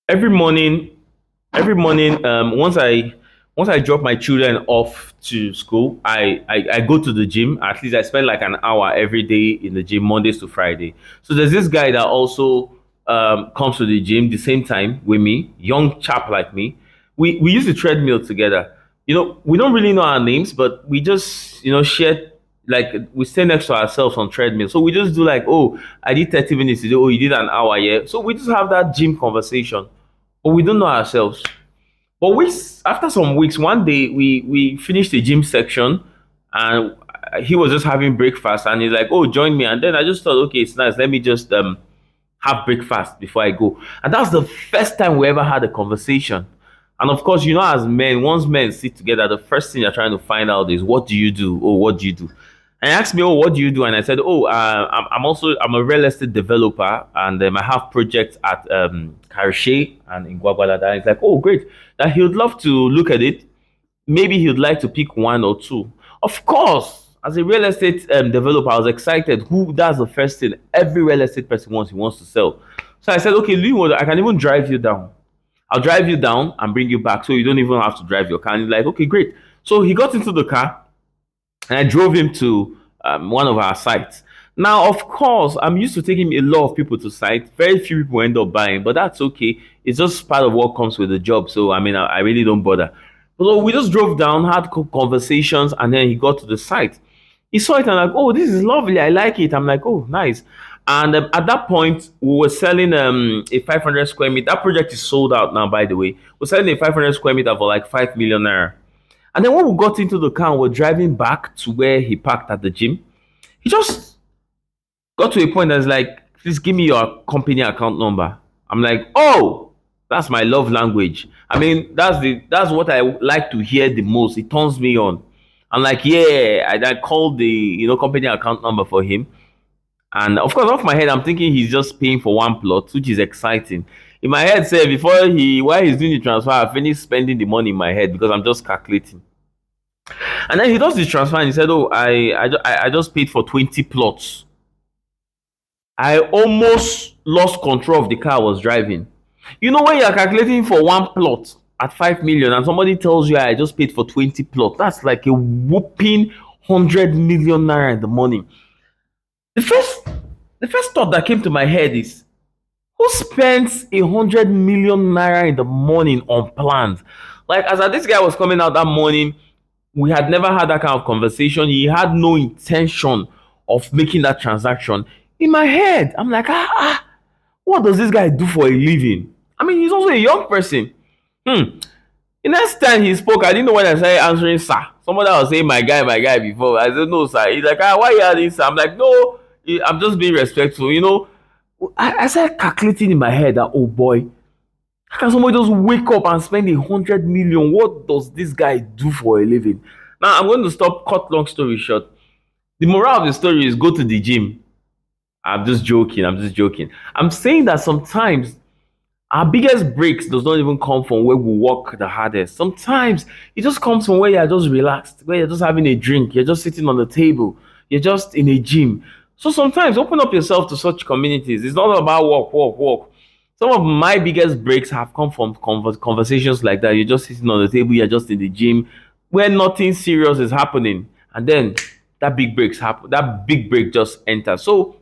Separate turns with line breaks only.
every morning once I drop my children off to school, I go to the gym. At least I spend like an hour every day in the gym, Mondays to Friday. So there's this guy that also comes to the gym the same time with me, young chap like me. We use the treadmill together. We don't really know our names, but we just share, like, we stay next to ourselves on treadmill. So we just do like, oh, I did 30 minutes today. Oh, you did an hour, yeah. So we just have that gym conversation, but we don't know ourselves. But weeks after some weeks, one day we finished the gym section, and he was just having breakfast, and he's like, "Oh, join me." And then I just thought, okay, it's nice. Let me just have breakfast before I go. And that's the first time we ever had a conversation. And of course, as men, once men sit together, the first thing you're trying to find out is, what do you do? Oh, what do you do? And he asked me, oh, what do you do? And I said, oh, I'm a real estate developer, and I have projects at Karshe and in Guagualada. And he's like, oh, great. That he would love to look at it. Maybe he would like to pick one or two. Of course, as a real estate developer, I was excited. Who That's the first thing every real estate person wants. He wants to sell. So I said, okay, Lee, I can even drive you down. I'll drive you down and bring you back, so you don't even have to drive your car. And he's like, okay, great. So he got into the car, and I drove him to one of our sites. Now, of course, I'm used to taking a lot of people to site. Very few people end up buying, but that's okay. It's just part of what comes with the job. So, I mean, I really don't bother. So we just drove down, had conversations, and then he got to the site. He saw it and like, oh, this is lovely. I like it. I'm like, oh, nice. And at that point, we were selling a 500 square meter. That project is sold out now, by the way. We're selling a 500 square meter for like 5 million naira. And then when we got into the car and we're driving back to where he parked at the gym, he just got to a point that's like, please give me your company account number. I'm like, oh, that's my love language. I mean, that's what I like to hear the most. It turns me on. I'm like, yeah, I called the company account number for him. And of course, off my head, I'm thinking he's just paying for one plot, which is exciting. In my head, say while he's doing the transfer, I finished spending the money in my head because I'm just calculating. And then he does the transfer and he said, oh, I just paid for 20 plots. I almost lost control of the car I was driving. When you're calculating for one plot at 5 million and somebody tells you I just paid for 20 plots, that's like a whooping 100 million naira in the morning. The first the first thought that came to my head is, who spends 100 million naira in the morning unplanned? Like, as this guy was coming out that morning, we had never had that kind of conversation. He had no intention of making that transaction. In my head, I'm like, what does this guy do for a living? I mean, he's also a young person. The next time he spoke, I didn't know when I started answering, sir. Somebody was saying, my guy before. I said, no, sir. He's like, why you adding, sir? I'm like, no, I'm just being respectful. I started calculating in my head that, oh boy, how can somebody just wake up and spend 100 million? What does this guy do for a living? Now, I'm going to stop, cut long story short. The moral of the story is, go to the gym. I'm just joking. I'm just joking. I'm saying that sometimes our biggest breaks does not even come from where we work the hardest. Sometimes it just comes from where you're just relaxed, where you're just having a drink, you're just sitting on the table, you're just in a gym. So sometimes open up yourself to such communities. It's not about work, work, work. Some of my biggest breaks have come from conversations like that. You're just sitting on the table, you're just in the gym, where nothing serious is happening, and then that big break just enters. So